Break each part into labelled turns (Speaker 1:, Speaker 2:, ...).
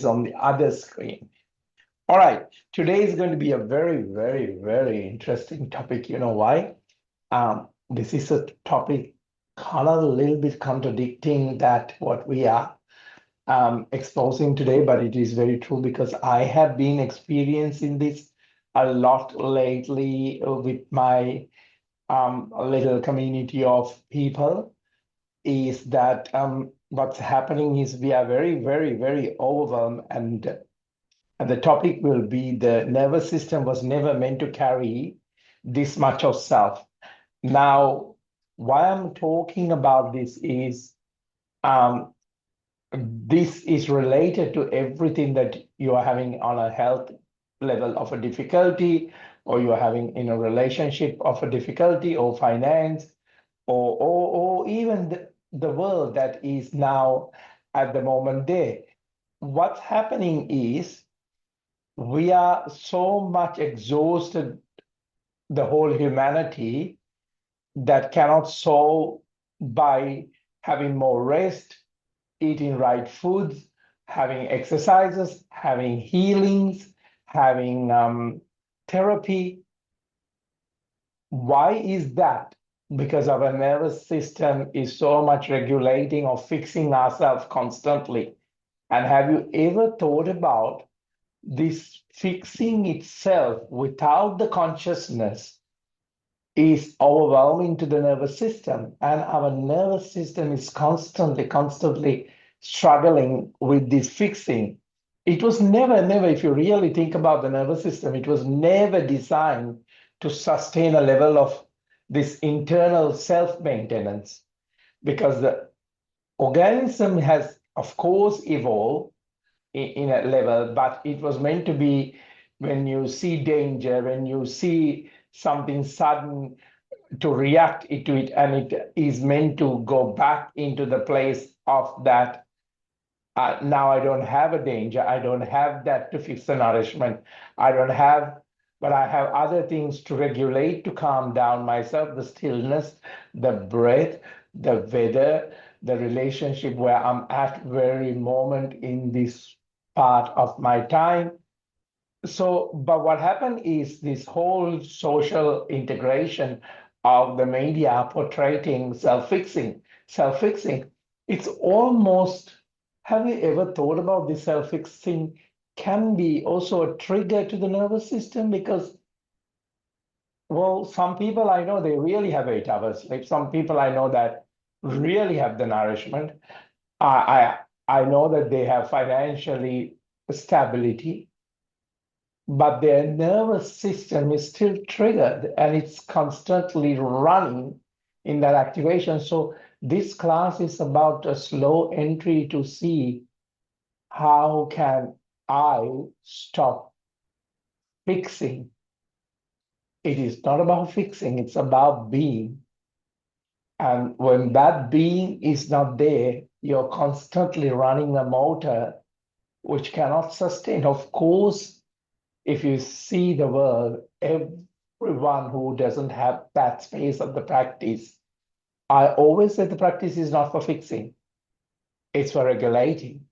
Speaker 1: on the other screen. All right, today is going to be a very, very, very interesting topic. You know why? This is a topic kind of a little bit contradicting that what we are exposing today, but it is very true because I have been experiencing this a lot lately with my little community of people. Is that what's happening is we are very, very, very overwhelmed, and the topic will be the nervous system was never meant to carry this much of self. Now, why I'm talking about um, this is related to everything that you are having on a health level of a difficulty, or you are having in a relationship of a difficulty, or finance, or even the world that is now at the moment there. What's happening is we are so much exhausted, the whole humanity, that cannot solve by having more rest, eating right foods, having exercises, having healings, having therapy. Why is that? Because our nervous system is so much regulating or fixing ourselves constantly. And have you ever thought about this fixing itself without the consciousness is overwhelming to the nervous system? And our nervous system is constantly struggling with this fixing. It was never, if you really think about the nervous system, it was never designed to sustain a level of this internal self-maintenance, because the organism has, of course, evolved in a level, but it was meant to be when you see danger, when you see something sudden, to react to it, and it is meant to go back into the place of that. Now I don't have a danger. I don't have that to fix the nourishment. I don't have, but I have other things to regulate, to calm down myself, the stillness, the breath, the weather, the relationship where I'm at very moment in this part of my time. So, but what happened is this whole social integration of the media portraying self-fixing. It's almost, have you ever thought about this self-fixing can be also a trigger to the nervous system? Because, well, some people I know, they really have 8 hours sleep. Some people I know that really have the nourishment. I know that they have financially stability, but their nervous system is still triggered and it's constantly running in that activation. So this class is about a slow entry to see how can I stop fixing. It is not about fixing, it's about being. And when that being is not there, you're constantly running a motor which cannot sustain. Of course, if you see the world, everyone who doesn't have that space of the practice, I always say the practice is not for fixing, it's for regulating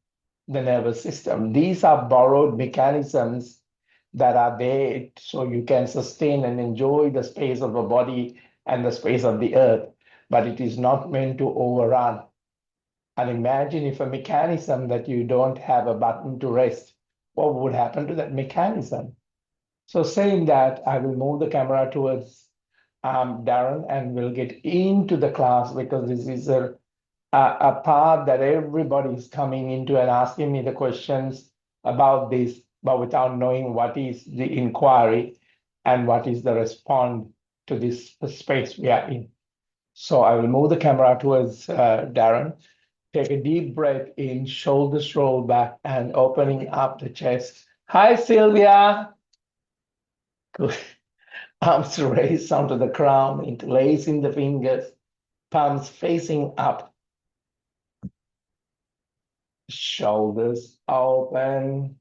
Speaker 1: the nervous system. These are borrowed mechanisms that are there so you can sustain and enjoy the space of the body and the space of the earth, but it is not meant to overrun. And imagine if a mechanism that you don't have a button to rest, what would happen to that mechanism? So saying that, I will move the camera towards Darren, and we'll get into the class, because this is a part that everybody is coming into and asking me the questions about this, but without knowing what is the inquiry and what is the response to this space we are in. So I will move the camera towards Darren. Take a deep breath in, shoulders roll back, and opening up the chest. Hi, Sylvia. Good. Arms raised onto the crown, interlacing the fingers, palms facing up. Shoulders open.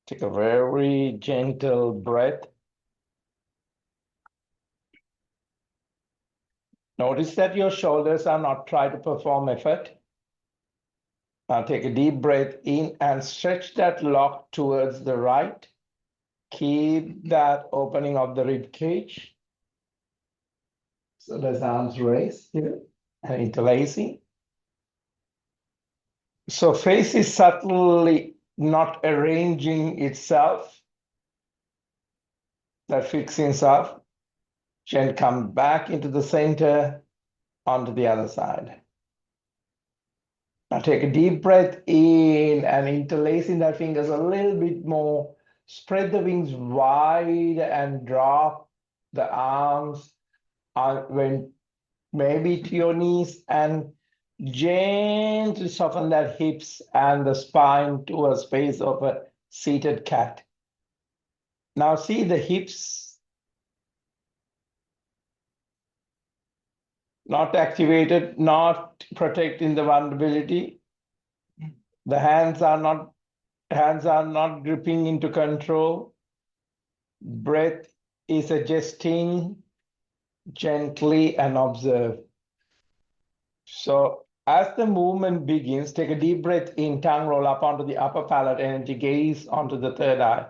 Speaker 1: Take a very gentle breath. Notice that your shoulders are not trying to perform effort. Now take a deep breath in and stretch that lock towards the right. Keep that opening of the rib cage. So there's arms raised here and interlacing. So face is subtly not arranging itself, that fixing itself. Chin come back into the center, onto the other side. Now take a deep breath in and interlacing that fingers a little bit more. Spread the wings wide and drop the arms when maybe to your knees and gently soften that hips and the spine to a space of a seated cat. Now see the hips not activated, not protecting the vulnerability. The hands are not gripping into control. Breath is adjusting gently and observe. So as the movement begins, take a deep breath in, tongue roll up onto the upper palate, energy gaze onto the third eye.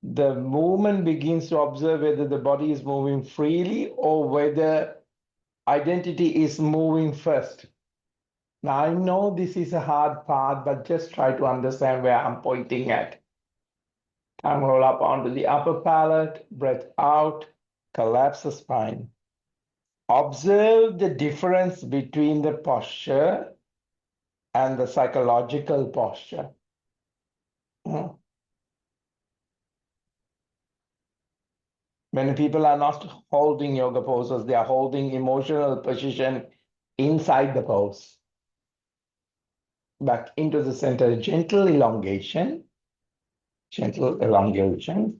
Speaker 1: The movement begins to observe whether the body is moving freely or whether identity is moving first. Now, I know this is a hard part, but just try to understand where I'm pointing at. Tongue roll up onto the upper palate, breath out, collapse the spine. Observe the difference between the posture and the psychological posture. Many people are not holding yoga poses, they are holding emotional position inside the pose. Back into the center, gentle elongation. Gentle elongation.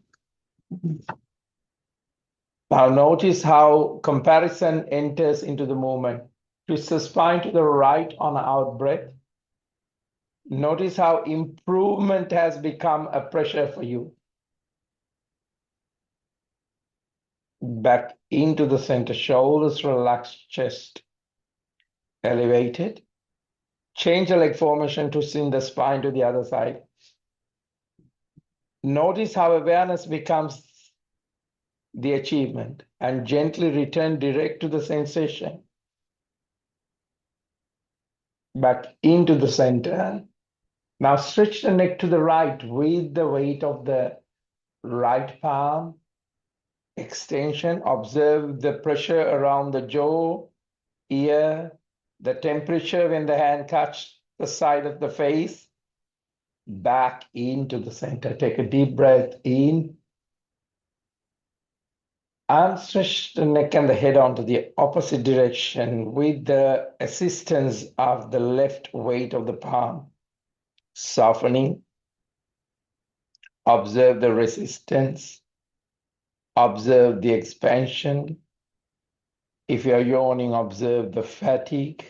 Speaker 1: Now notice how comparison enters into the movement. Twist the spine to the right on out breath. Notice how improvement has become a pressure for you. Back into the center, shoulders relaxed, chest elevated. Change the leg formation, twisting the spine to the other side. Notice how awareness becomes the achievement and gently return direct to the sensation. Back into the center. Now stretch the neck to the right with the weight of the right palm. Extension, observe the pressure around the jaw, ear, the temperature when the hand touches the side of the face. Back into the center. Take a deep breath in. And stretch the neck and the head onto the opposite direction with the assistance of the left weight of the palm. Softening. Observe the resistance. Observe the expansion. If you're yawning, observe the fatigue.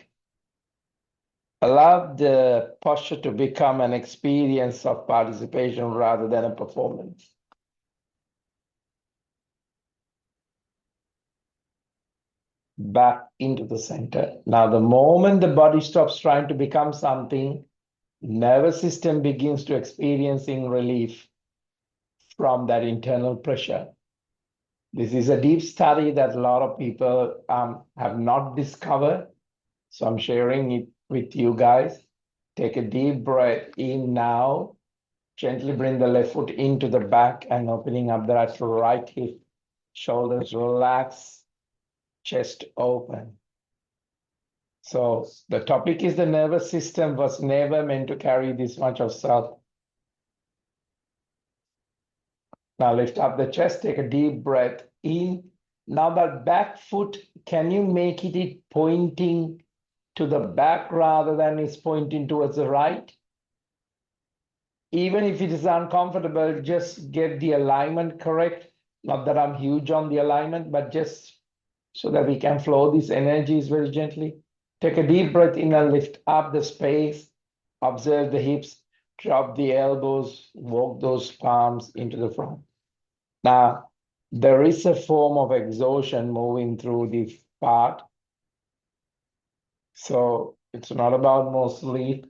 Speaker 1: Allow the posture to become an experience of participation rather than a performance. Back into the center. Now, the moment the body stops trying to become something, nervous system begins to experiencing relief from that internal pressure. This is a deep study that a lot of people have not discovered. So I'm sharing it with you guys. Take a deep breath in now. Gently bring the left foot into the back and opening up that right hip. Shoulders relax, chest open. So the topic is the nervous system was never meant to carry this much of self. Now lift up the chest, take a deep breath in. Now that back foot, can you make it pointing to the back rather than it's pointing towards the right? Even if it is uncomfortable, just get the alignment correct. Not that I'm huge on the alignment, but just so that we can flow these energies very gently. Take a deep breath in and lift up the space. Observe the hips, drop the elbows, walk those palms into the front. Now, there is a form of exhaustion moving through this part. So it's not about more sleep.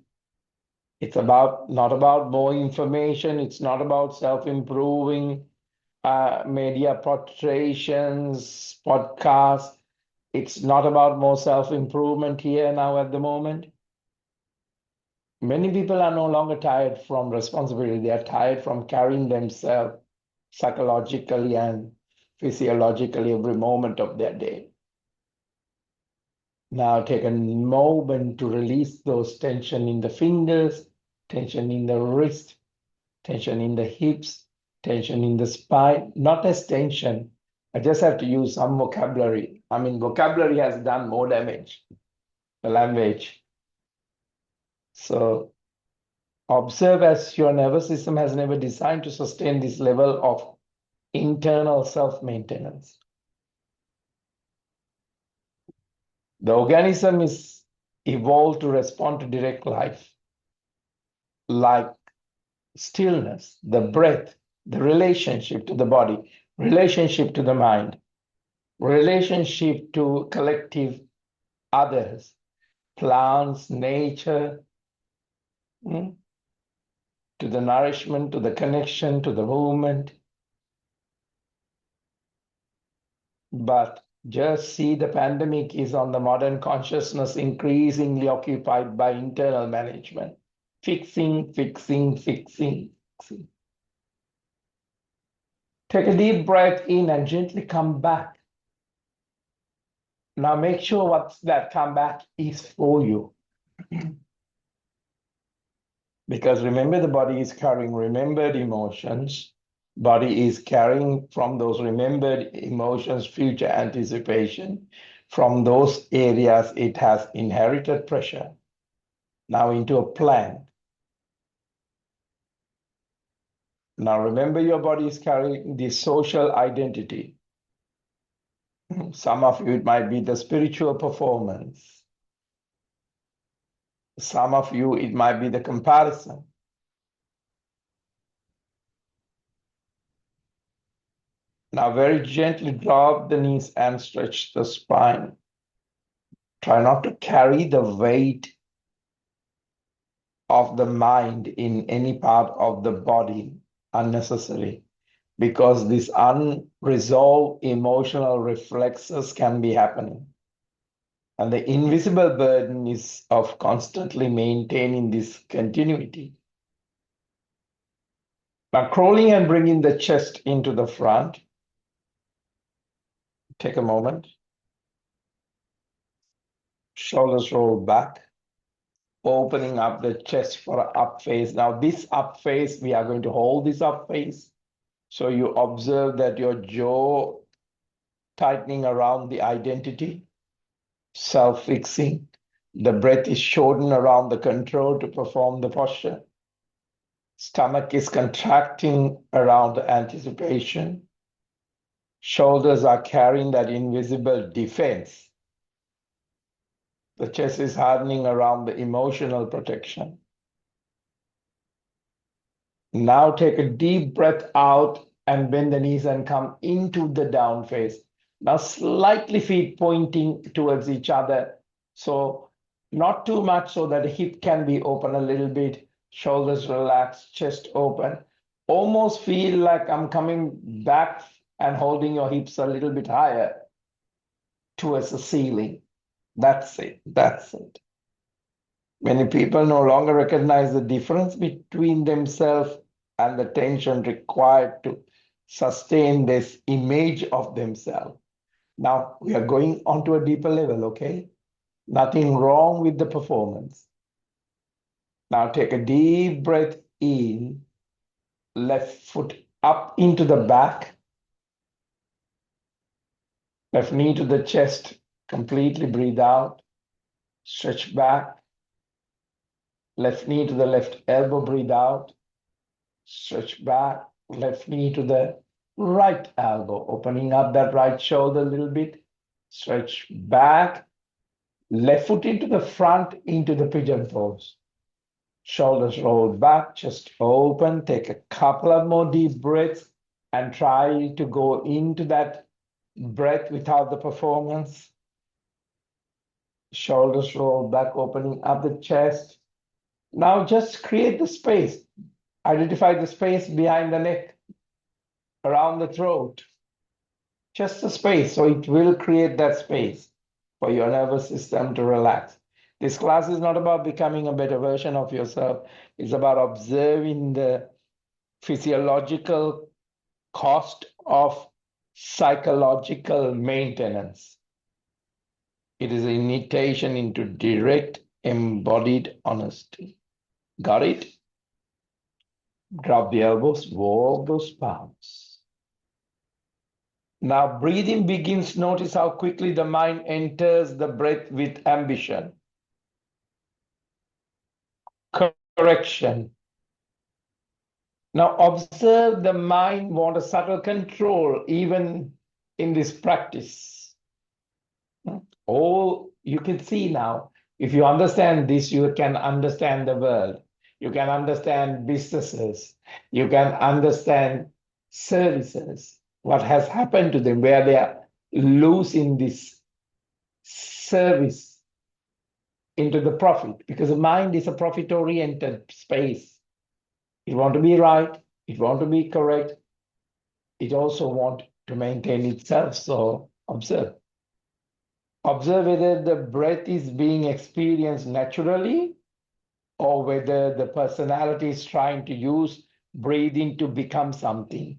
Speaker 1: It's about not about more information. It's not about self-improving media portrayations, podcasts. It's not about more self-improvement here now at the moment. Many people are no longer tired from responsibility. They are tired from carrying themselves psychologically and physiologically every moment of their day. Now take a moment to release those tension in the fingers, tension in the wrist, tension in the hips, tension in the spine, not as tension. I just have to use some vocabulary. I mean, vocabulary has done more damage, the language. So observe as your nervous system has never designed to sustain this level of internal self-maintenance. The organism is evolved to respond to direct life, like stillness, the breath, the relationship to the body, relationship to the mind, relationship to collective others, plants, nature, to the nourishment, to the connection, to the movement. But just see the pandemic is on the modern consciousness increasingly occupied by internal management. Fixing, fixing, fixing, fixing. Take a deep breath in and gently come back. Now make sure what that comeback is for you. Because remember, the body is carrying remembered emotions. Body is carrying from those remembered emotions, future anticipation. From those areas, it has inherited pressure. Now into a plan. Now remember, your body is carrying the social identity. Some of you, it might be the spiritual performance. Some of you, it might be the comparison. Now very gently drop the knees and stretch the spine. Try not to carry the weight of the mind in any part of the body unnecessarily, because these unresolved emotional reflexes can be happening. And the invisible burden is of constantly maintaining this continuity. Now crawling and bringing the chest into the front. Take a moment. Shoulders roll back, opening up the chest for an up phase. Now this up phase, we are going to hold this up phase. So you observe that your jaw tightening around the identity, self-fixing. The breath is shortened around the control to perform the posture. Stomach is contracting around the anticipation. Shoulders are carrying that invisible defense. The chest is hardening around the emotional protection. Now take a deep breath out and bend the knees and come into the down phase. Now slightly feet pointing towards each other. So not too much so that the hip can be open a little bit, shoulders relaxed, chest open. Almost feel like I'm coming back and holding your hips a little bit higher towards the ceiling. That's it. That's it. Many people no longer recognize the difference between themselves and the tension required to sustain this image of themselves. Now we are going on to a deeper level, okay? Nothing wrong with the performance. Now take a deep breath in, left foot up into the back, left knee to the chest, completely breathe out, stretch back, left knee to the left elbow, breathe out, stretch back, left knee to the right elbow, opening up that right shoulder a little bit, stretch back, left foot into the front, into the pigeon pose. Shoulders roll back, chest open, take a couple of more deep breaths and try to go into that breath without the performance. Shoulders roll back, opening up the chest. Now just create the space. Identify the space behind the neck, around the throat. Just the space. So it will create that space for your nervous system to relax. This class is not about becoming a better version of yourself. It's about observing the physiological cost of psychological maintenance. It is an invitation into direct embodied honesty. Got it? Drop the elbows, walk those palms. Now breathing begins. Notice how quickly the mind enters the breath with ambition. Correction. Now observe the mind want a subtle control even in this practice. All you can see now, if you understand this, you can understand the world. You can understand businesses. You can understand services. What has happened to them, where they are losing this service into the profit, because the mind is a profit-oriented space. It want to be right. It want to be correct. It also want to maintain itself. So observe. Observe whether the breath is being experienced naturally or whether the personality is trying to use breathing to become something.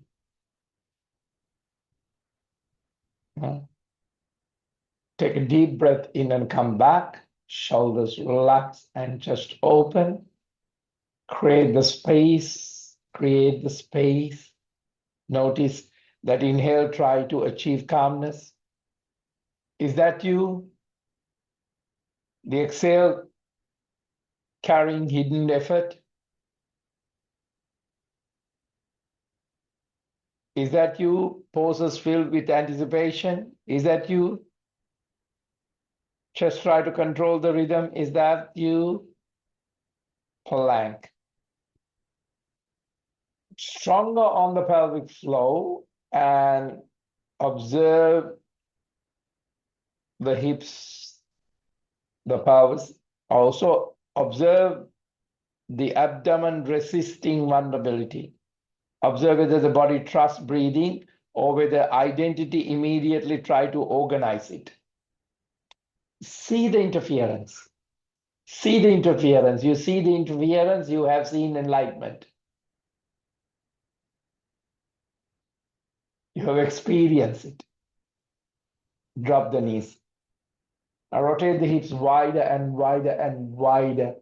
Speaker 1: Take a deep breath in and come back. Shoulders relax and just open. Create the space. Create the space. Notice that inhale, try to achieve calmness. Is that you? The exhale carrying hidden effort? Is that you? Poses filled with anticipation? Is that you? Just try to control the rhythm. Is that you? Plank. Stronger on the pelvic floor and observe the hips, the pelvis. Also observe the abdomen resisting vulnerability. Observe whether the body trusts breathing or whether identity immediately try to organize it. See the interference. See the interference. You see the interference, you have seen enlightenment. You have experienced it. Drop the knees. Now rotate the hips wider and wider and wider.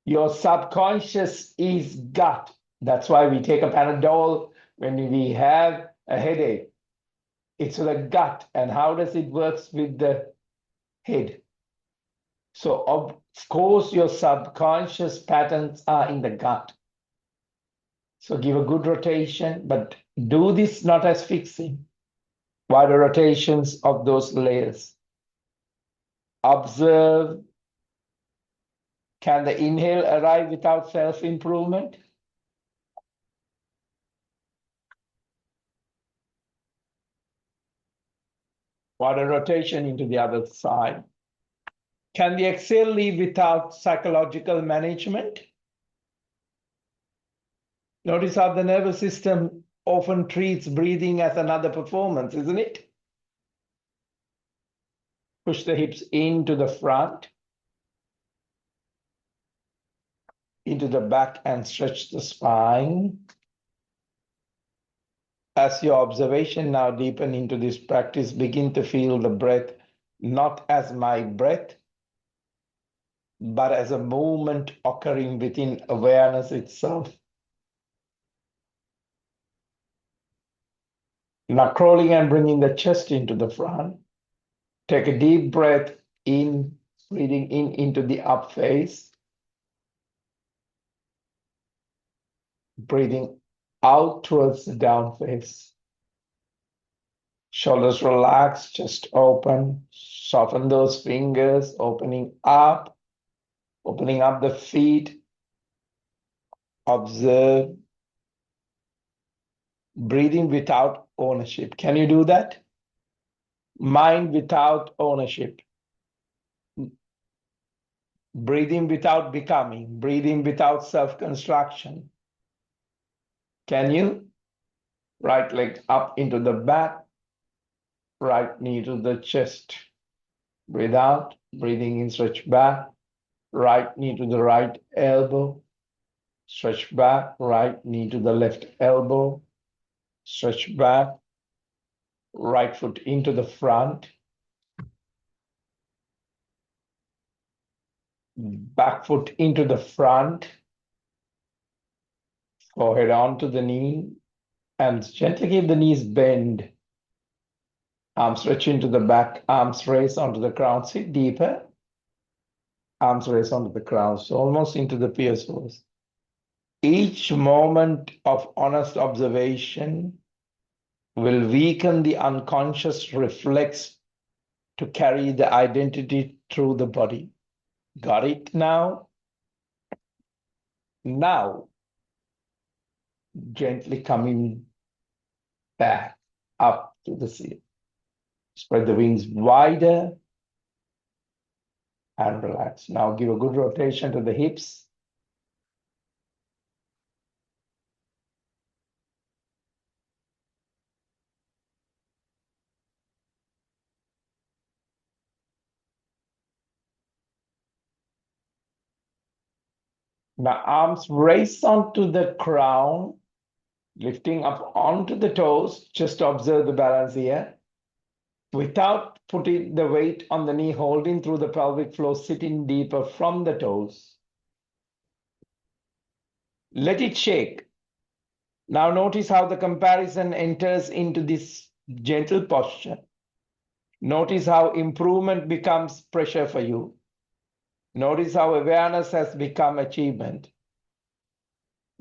Speaker 1: Your subconscious is gut. That's why we take a Panadol when we have a headache. It's the gut. And how does it work with the head? So of course your subconscious patterns are in the gut. So give a good rotation, but do this not as fixing. Wider rotations of those layers. Observe. Can the inhale arrive without self-improvement? Wider rotation into the other side. Can the exhale leave without psychological management? Notice how the nervous system often treats breathing as another performance, isn't it? Push the hips into the front, into the back, and stretch the spine. As your observation now deepen into this practice, begin to feel the breath not as my breath, but as a movement occurring within awareness itself. Now crawling and bringing the chest into the front. Take a deep breath in, breathing in into the up face. Breathing out towards the down face. Shoulders relax, chest open. Soften those fingers, opening up the feet. Observe. Breathing without ownership. Can you do that? Mind without ownership. Breathing without becoming, breathing without self-construction. Can you? Right leg up into the back, right knee to the chest. Breathe out, breathing in, stretch back, right knee to the right elbow. Stretch back, right knee to the left elbow. Stretch back, right foot into the front. Back foot into the front. Forehead onto the knee. And gently keep the knees bend. Arms stretch into the back. Arms raise onto the ground. Sit deeper. Arms raise onto the ground. So almost into the pierce pose. Each moment of honest observation will weaken the unconscious reflex to carry the identity through the body. Got it now? Now, gently coming back up to the ceiling. Spread the wings wider and relax. Now give a good rotation to the hips. Now arms raise onto the crown, lifting up onto the toes. Just observe the balance here. Without putting the weight on the knee, holding through the pelvic floor, sitting deeper from the toes. Let it shake. Now notice how the comparison enters into this gentle posture. Notice how improvement becomes pressure for you. Notice how awareness has become achievement.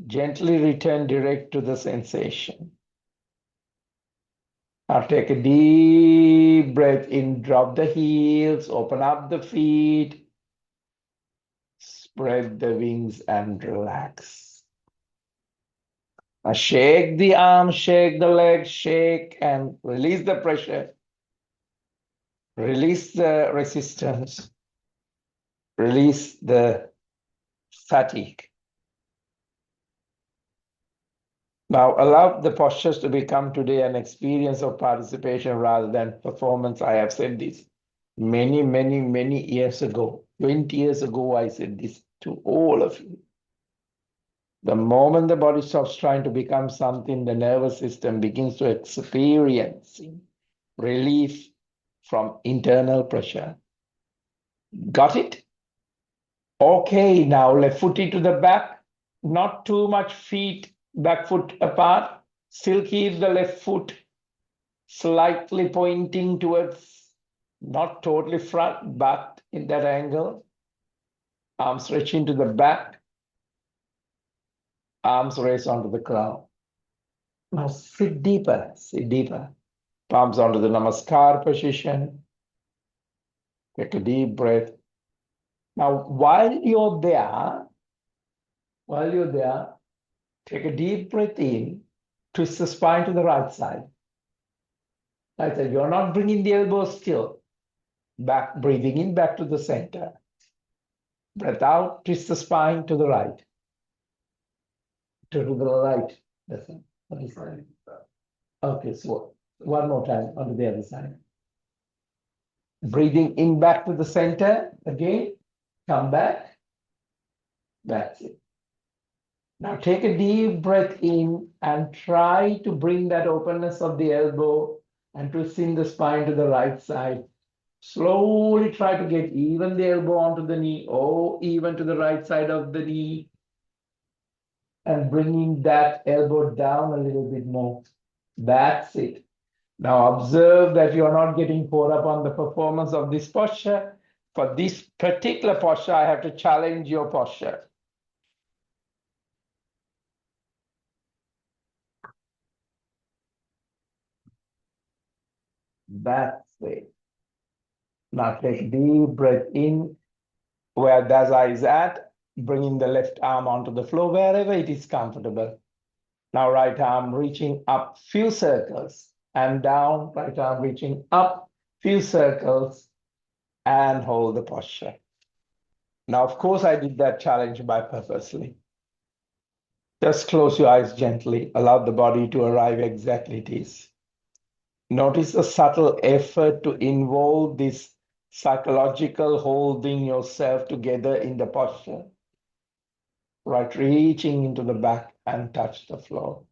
Speaker 1: Gently return direct to the sensation. Now take a deep breath in, drop the heels, open up the feet, spread the wings and relax. Now shake the arms, shake the legs, shake and release the pressure. Release the resistance. Release the fatigue. Now allow the postures to become today an experience of participation rather than performance. I have said this many years ago. 20 years ago, I said this to all of you. The moment the body stops trying to become something, the nervous system begins to experience relief from internal pressure. Got it? Okay, now left foot into the back, not too much feet, back foot apart. Still keep the left foot slightly pointing towards, not totally front, but in that angle. Arms stretch into the back. Arms raise onto the ground. Now sit deeper, sit deeper. Palms onto the namaskar position. Take a deep breath. Now, while you're there, take a deep breath in, twist the spine to the right side. Right side. You're not bringing the elbows still. Back, breathing in, back to the center. Breath out, twist the spine to the right. To the right. That's it. On this side. Okay, so one more time onto the other side. Breathing in back to the center again. Come back. That's it. Now take a deep breath in and try to bring that openness of the elbow and twisting the spine to the right side. Slowly try to get even the elbow onto the knee or even to the right side of the knee and bringing that elbow down a little bit more. That's it. Now observe that you're not getting caught up on the performance of this posture. For this particular posture, I have to challenge your posture. That's it. Now take a deep breath in where Daza is at, bringing the left arm onto the floor wherever it is comfortable. Now right arm reaching up few circles and down, right arm reaching up few circles and hold the posture. Now, of course, I did that challenge by purposely. Just close your eyes gently, allow the body to arrive exactly it is. Notice the subtle effort to involve this psychological holding yourself together in the posture. Right, reaching into the back and touch the floor.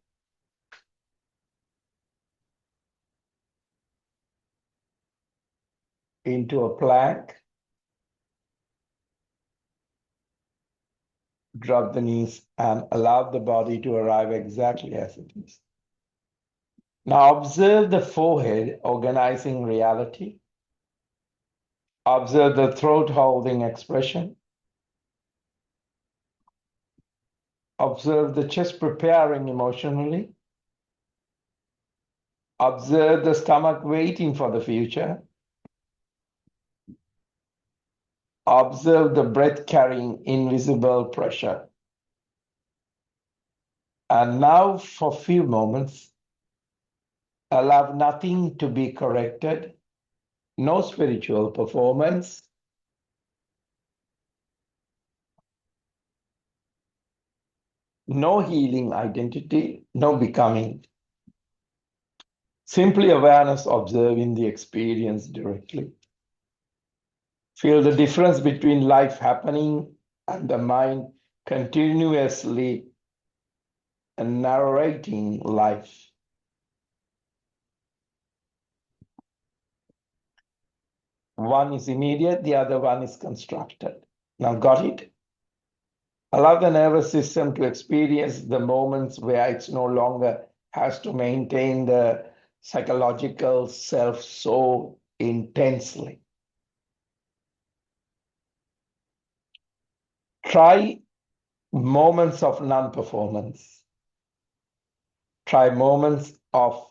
Speaker 1: Into a plank. Drop the knees and allow the body to arrive exactly as it is. Now observe the forehead organizing reality. Observe the throat holding expression. Observe the chest preparing emotionally. Observe the stomach waiting for the future. Observe the breath carrying invisible pressure. And now for a few moments, allow nothing to be corrected, no spiritual performance, no healing identity, no becoming. Simply awareness observing the experience directly. Feel the difference between life happening and the mind continuously narrating life. One is immediate, the other one is constructed. Now, got it? Allow the nervous system to experience the moments where it's no longer has to maintain the psychological self so intensely. Try moments of non-performance. Try moments of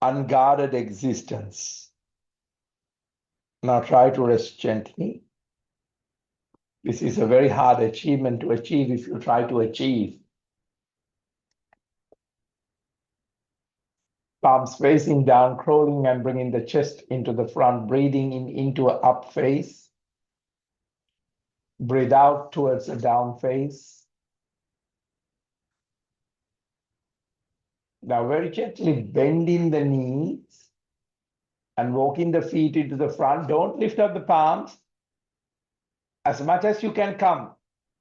Speaker 1: unguarded existence. Now try to rest gently. This is a very hard achievement to achieve if you try to achieve. Palms facing down, crawling and bringing the chest into the front, breathing in into an up face. Breathe out towards a down face. Now very gently bending the knees and walking the feet into the front. Don't lift up the palms. As much as you can come.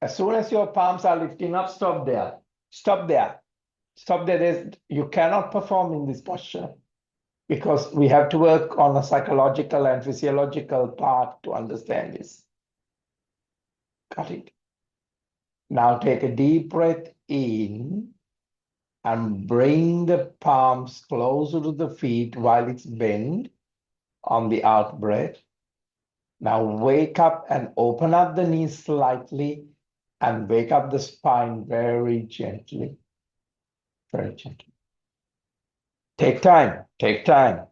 Speaker 1: As soon as your palms are lifting up, stop there. Stop there. Stop there. You cannot perform in this posture because we have to work on a psychological and physiological part to understand this. Got it? Now take a deep breath in and bring the palms closer to the feet while it's bent on the out breath. Now wake up and open up the knees slightly and wake up the spine very gently. Very gently. Take time, take time.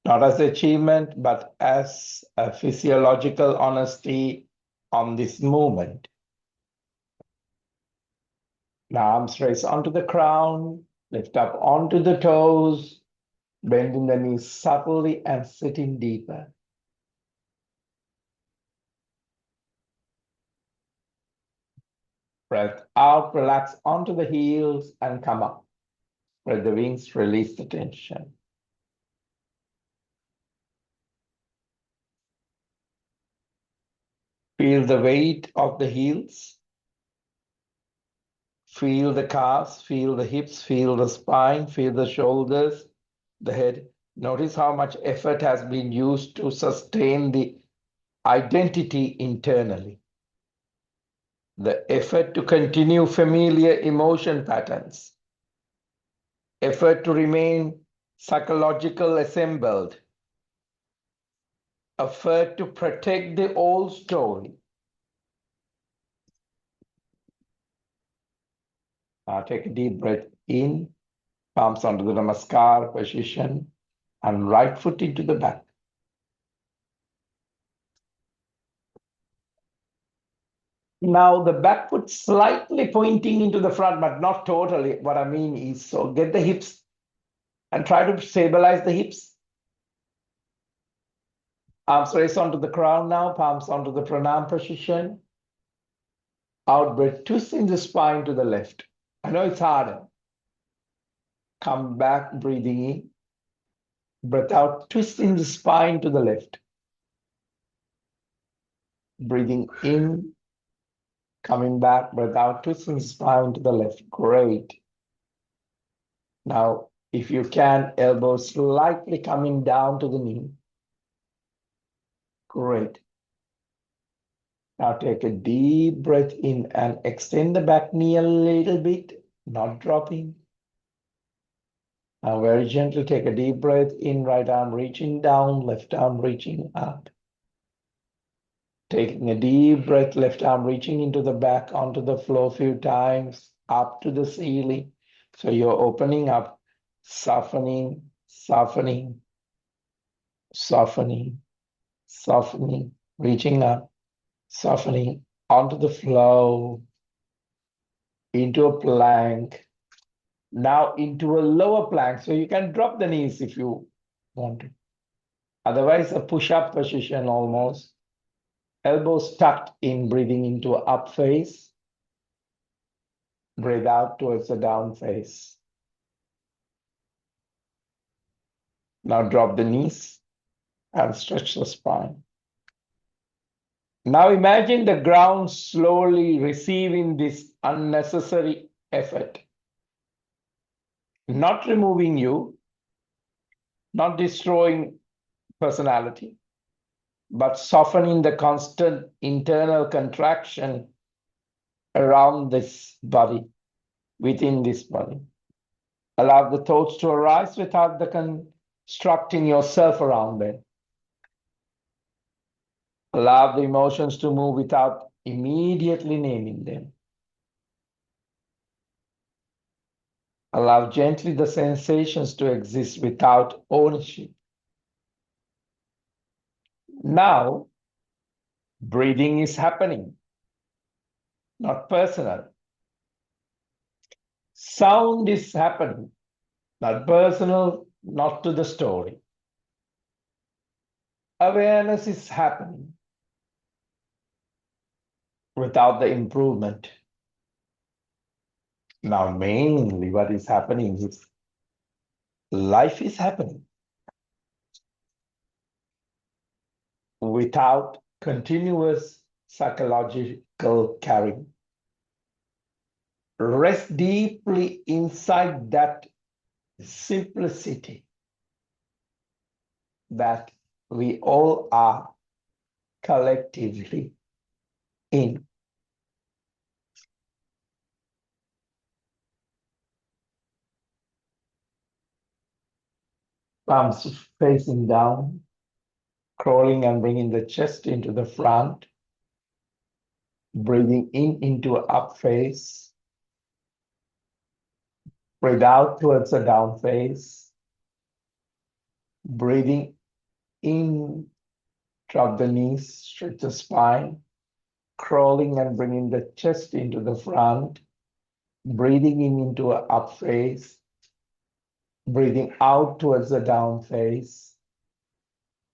Speaker 1: Not as achievement, but as a physiological honesty on this movement. Now arms raise onto the crown, lift up onto the toes, bending the knees subtly and sitting deeper. Breath out, relax onto the heels and come up. Spread the wings, release the tension. Feel the weight of the heels. Feel the calves, feel the hips, feel the spine, feel the shoulders, the head. Notice how much effort has been used to sustain the identity internally. The effort to continue familiar emotion patterns. Effort to remain psychological assembled. Effort to protect the old story. Now take a deep breath in, palms onto the namaskar position, and right foot into the back. Now the back foot slightly pointing into the front, but not totally. What I mean is, so get the hips and try to stabilize the hips. Arms raised onto the crown now, palms onto the pranam position. Out breath, twisting the spine to the left. I know it's harder. Come back, breathing in. Breath out, twisting the spine to the left. Breathing in, coming back, breath out, twisting the spine to the left. Great. Now, if you can, elbows slightly coming down to the knee. Great. Now take a deep breath in and extend the back knee a little bit, not dropping. Now very gently take a deep breath in, right arm reaching down, left arm reaching up. Taking a deep breath, left arm reaching into the back, onto the floor a few times, up to the ceiling. So you're opening up, softening, softening, softening, softening, reaching up, softening onto the floor, into a plank. Now into a lower plank, so you can drop the knees if you want to. Otherwise, a push-up position almost. Elbows tucked in, breathing into an up face. Breathe out towards the down face. Now drop the knees and stretch the spine. Now imagine the ground slowly receiving this unnecessary effort. Not removing you, not destroying personality, but softening the constant internal contraction around this body, within this body. Allow the thoughts to arise without the constructing yourself around them. Allow the emotions to move without immediately naming them. Allow gently the sensations to exist without ownership. Now, breathing is happening, not personal. Sound is happening, not personal, not to the story. Awareness is happening without the improvement. Now, mainly what is happening is life is happening without continuous psychological carrying. Rest deeply inside that simplicity that we all are collectively in. Palms facing down, crawling and bringing the chest into the front, breathing in into an up face, breathe out towards the down face, breathing in, drop the knees, stretch the spine, crawling and bringing the chest into the front, breathing in into an up face, breathing out towards the down face,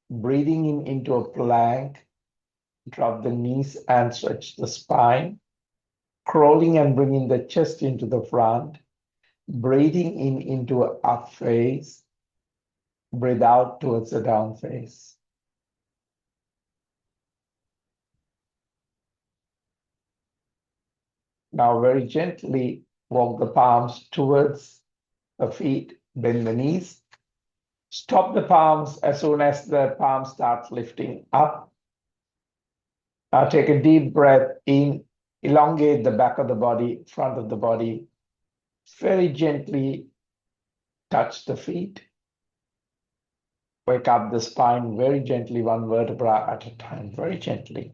Speaker 1: breathing in into a plank, drop the knees and stretch the spine, crawling and bringing the chest into the front, breathing in into an up face, breathe out towards the down face. Now very gently walk the palms towards the feet, bend the knees. Stop the palms as soon as the palm starts lifting up. Now take a deep breath in, elongate the back of the body, front of the body. Very gently touch the feet. Wake up the spine very gently, one vertebra at a time, very gently.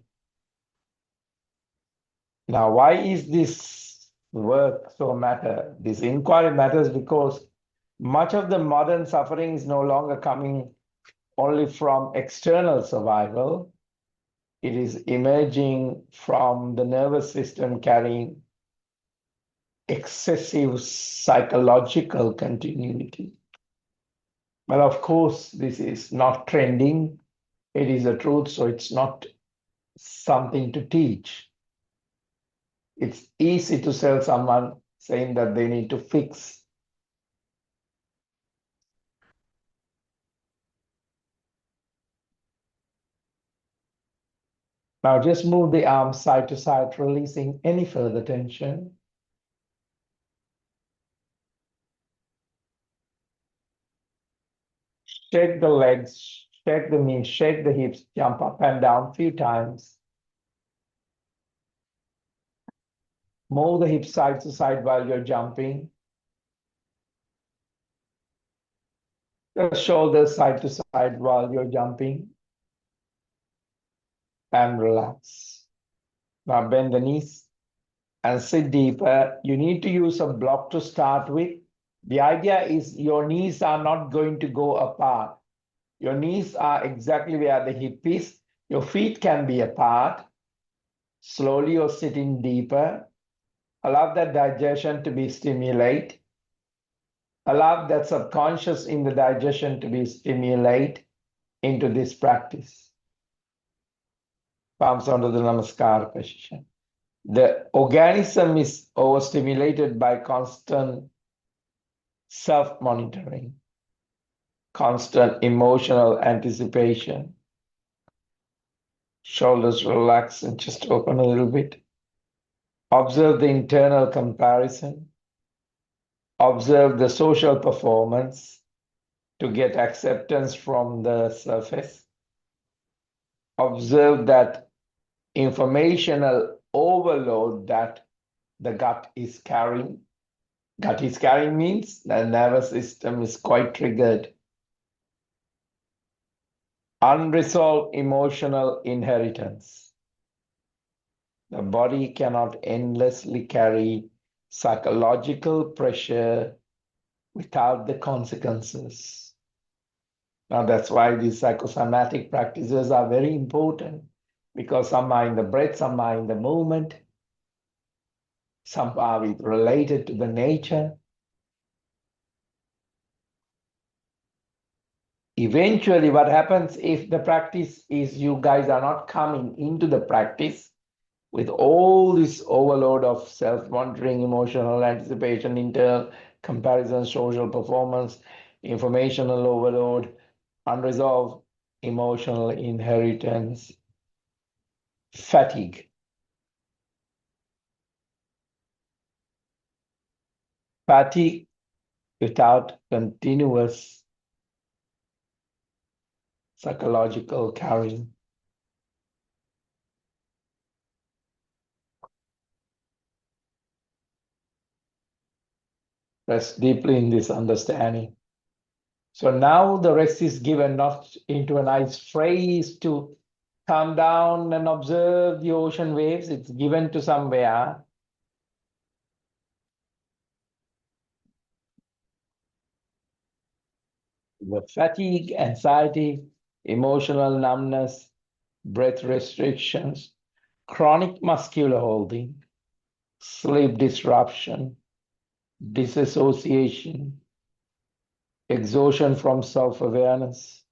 Speaker 1: Now, why is this work so matter? This inquiry matters because much of the modern suffering is no longer coming only from external survival. It is emerging from the nervous system carrying excessive psychological continuity. Well, of course, this is not trending. It is a truth, so it's not something to teach. It's easy to sell someone saying that they need to fix. Now just move the arms side to side, releasing any further tension. Shake the legs, shake the knees, shake the hips, jump up and down a few times. Move the hips side to side while you're jumping. The shoulders side to side while you're jumping. And relax. Now bend the knees and sit deeper. You need to use a block to start with. The idea is your knees are not going to go apart. Your knees are exactly where the hip is. Your feet can be apart. Slowly you're sitting deeper. Allow that digestion to be stimulated. Allow that subconscious in the digestion to be stimulated into this practice. Palms onto the Namaskar position. The organism is overstimulated by constant self-monitoring, constant emotional anticipation. Shoulders relax and just open a little bit. Observe the internal comparison. Observe the social performance to get acceptance from the surface. Observe that informational overload that the gut is carrying. Gut is carrying means the nervous system is quite triggered. Unresolved emotional inheritance. The body cannot endlessly carry psychological pressure without the consequences. Now that's why these psychosomatic practices are very important, because some are in the breath, some are in the movement, some are related to the nature. Eventually, what happens if the practice is you guys are not coming into the practice with all this overload of self-monitoring, emotional anticipation, internal comparison, social performance, informational overload, unresolved emotional inheritance, fatigue. Fatigue without continuous psychological carrying. Rest deeply in this understanding. So now the rest is given not into a nice phrase to calm down and observe the ocean waves. It's given to somewhere. The fatigue, anxiety, emotional numbness, breath restrictions, chronic muscular holding, sleep disruption, disassociation, exhaustion from self-awareness.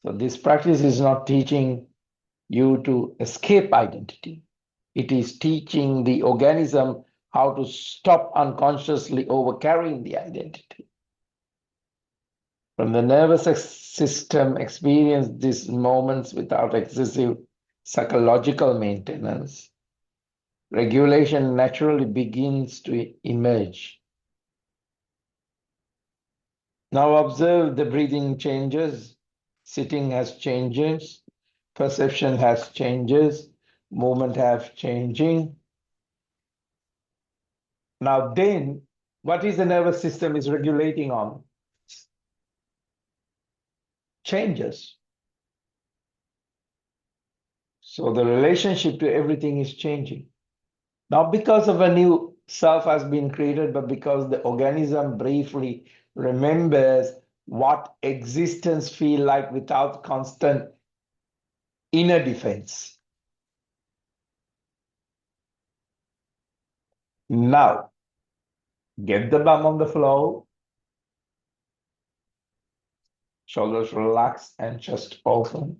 Speaker 1: So this practice is not teaching you to escape identity. It is teaching the organism how to stop unconsciously overcarrying the identity. When the nervous system experiences these moments without excessive psychological maintenance, regulation naturally begins to emerge. Now observe the breathing changes, sitting has changes, perception has changes, movement has changing. Now then, what is the nervous system is regulating on? Changes. So the relationship to everything is changing. Not because of a new self has been created, but because the organism briefly remembers what existence feel like without constant inner defense. Now, get the bum on the floor, Shoulders relax and chest open.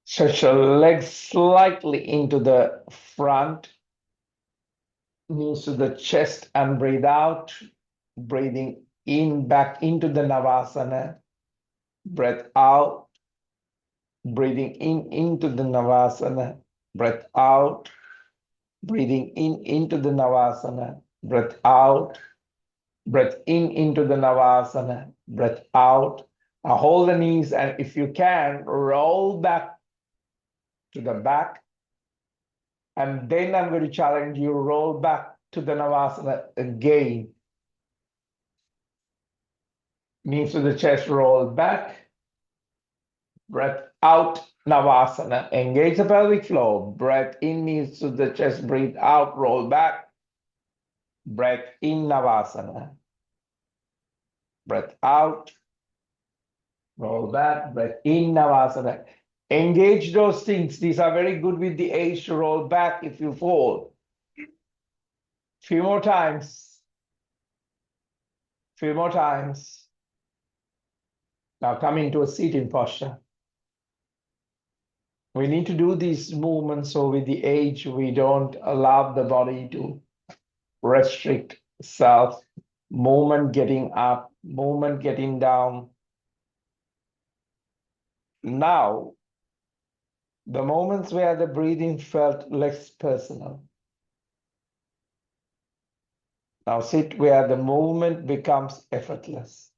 Speaker 1: Stretch your legs slightly into the front, knees to the chest, and breathe out. Breathing in back into the Navasana. Breath out. Breathing in into the Navasana. Breath out. Breathing in into the Navasana. Breath out. Breath in into the Navasana. Breath out. Now hold the knees, and if you can, roll back to the back. And then I'm going to challenge you, roll back to the Navasana again. Knees to the chest, roll back. Breath out, Navasana. Engage the pelvic floor. Breath in, knees to the chest, breathe out, roll back. Breath in, Navasana. Breath out, roll back. Breath in, Navasana. Engage those things. These are very good with the age to roll back if you fall. Few more times. Few more times. Now come into a seating posture. We need to do these movements so with the age we don't allow the body to restrict itself. Movement getting up, movement getting down. Now, the moments where the breathing felt less personal. Now sit where the movement becomes effortless.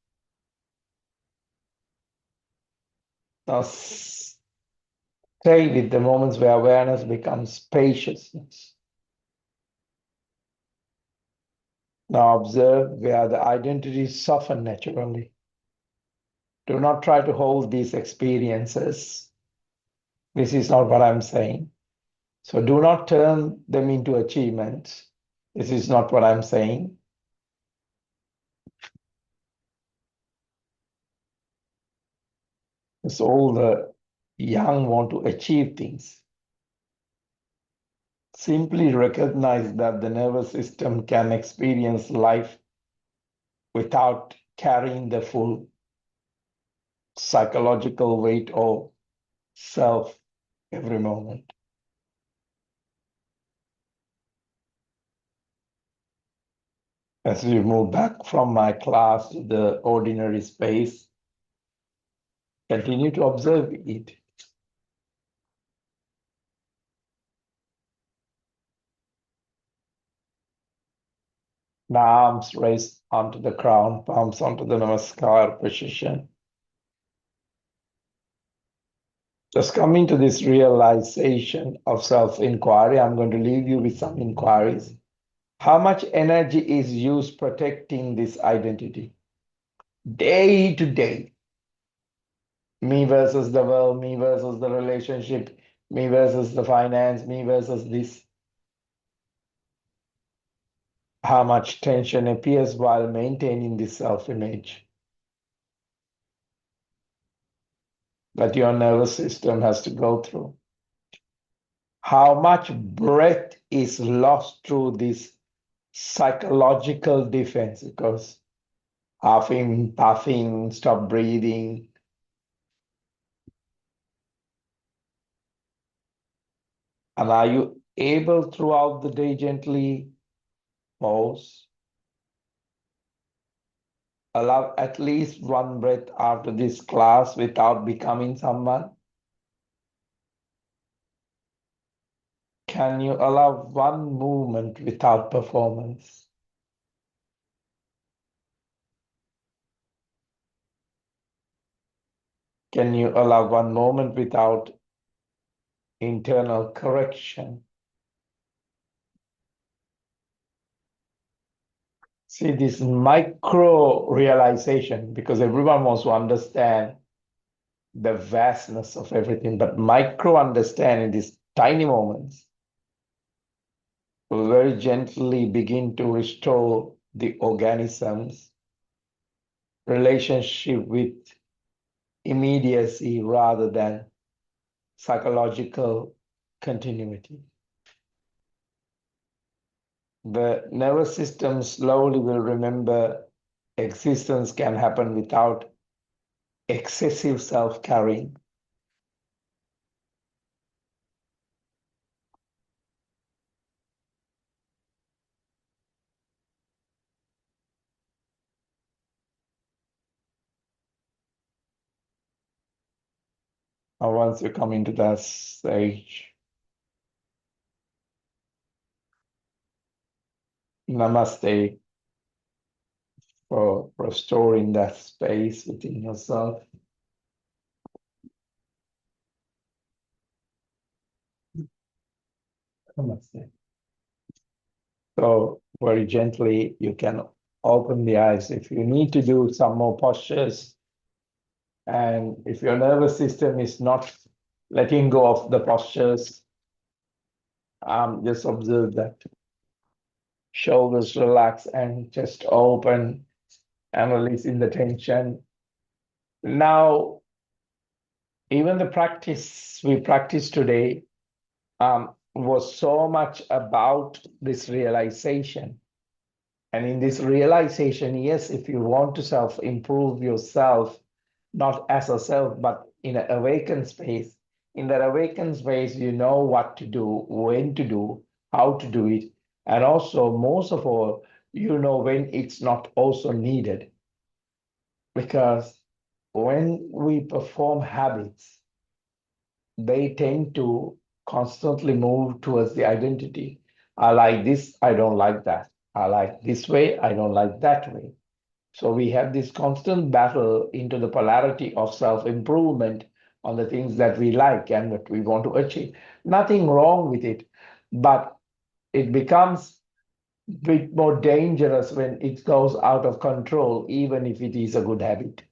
Speaker 1: Now stay with the moments where awareness becomes spaciousness. Now observe where the identities soften naturally. Do not try to hold these experiences. This is not what I'm saying. So do not turn them into achievements. This is not what I'm saying. Because all the young want to achieve things. Simply recognize that the nervous system can experience life without carrying the full psychological weight of self every moment. As we move back from my class to the ordinary space, continue to observe it. The arms raised onto the crown, palms onto the Namaskar position. Just coming to this realization of self-inquiry, I'm going to leave you with some inquiries. How much energy is used protecting this identity? Day to day. Me versus the world, me versus the relationship, me versus the finance, me versus this. How much tension appears while maintaining this self-image that your nervous system has to go through. How much breath is lost through this psychological defense, because huffing, puffing, stop breathing. And are you able throughout the day gently pause? Allow at least one breath after this class without becoming someone. Can you allow one movement without performance? Can you allow one moment without internal correction? See this micro realization, because everyone wants to understand the vastness of everything, but micro understanding these tiny moments will very gently begin to restore the organism's relationship with immediacy rather than psychological continuity. The nervous system slowly will remember existence can happen without excessive self-carrying. Or once you come into that stage, namaste for restoring that space within yourself. Namaste. So very gently, you can open the eyes. If you need to do some more postures, and if your nervous system is not letting go of the postures, just observe that. Shoulders relax and just open and releasing the tension. Now, even the practice we practiced today was so much about this realization. And in this realization, yes, if you want to self-improve yourself, not as a self, but in an awakened space, in that awakened space, you know what to do, when to do, how to do it. And also, most of all, you know when it's not also needed. Because when we perform habits, they tend to constantly move towards the identity. I like this, I don't like that. I like this way, I don't like that way. So we have this constant battle into the polarity of self-improvement on the things that we like and what we want to achieve. Nothing wrong with it, but it becomes a bit more dangerous when it goes out of control, even if it is a good habit.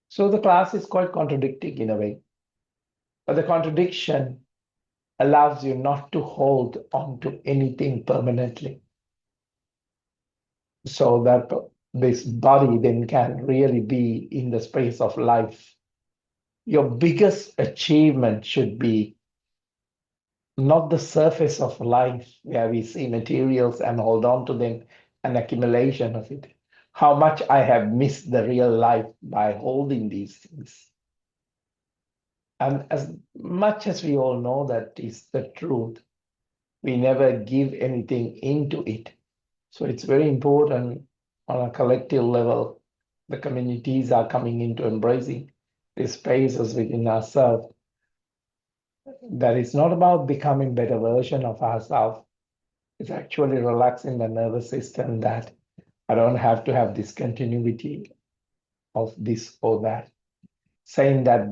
Speaker 1: So the class is quite contradicting in a way, but the contradiction allows you not to hold on to anything permanently, so that this body then can really be in the space of life. Your biggest achievement should be not the surface of life where we see materials and hold on to them, an accumulation of it. How much I have missed the real life by holding these things. And as much as we all know that is the truth, we never give anything into it. So it's very important on a collective level. The communities are coming into embracing these spaces within ourselves. That it's not about becoming better version of ourselves. It's actually relaxing the nervous system that I don't have to have this continuity of this or that. Saying that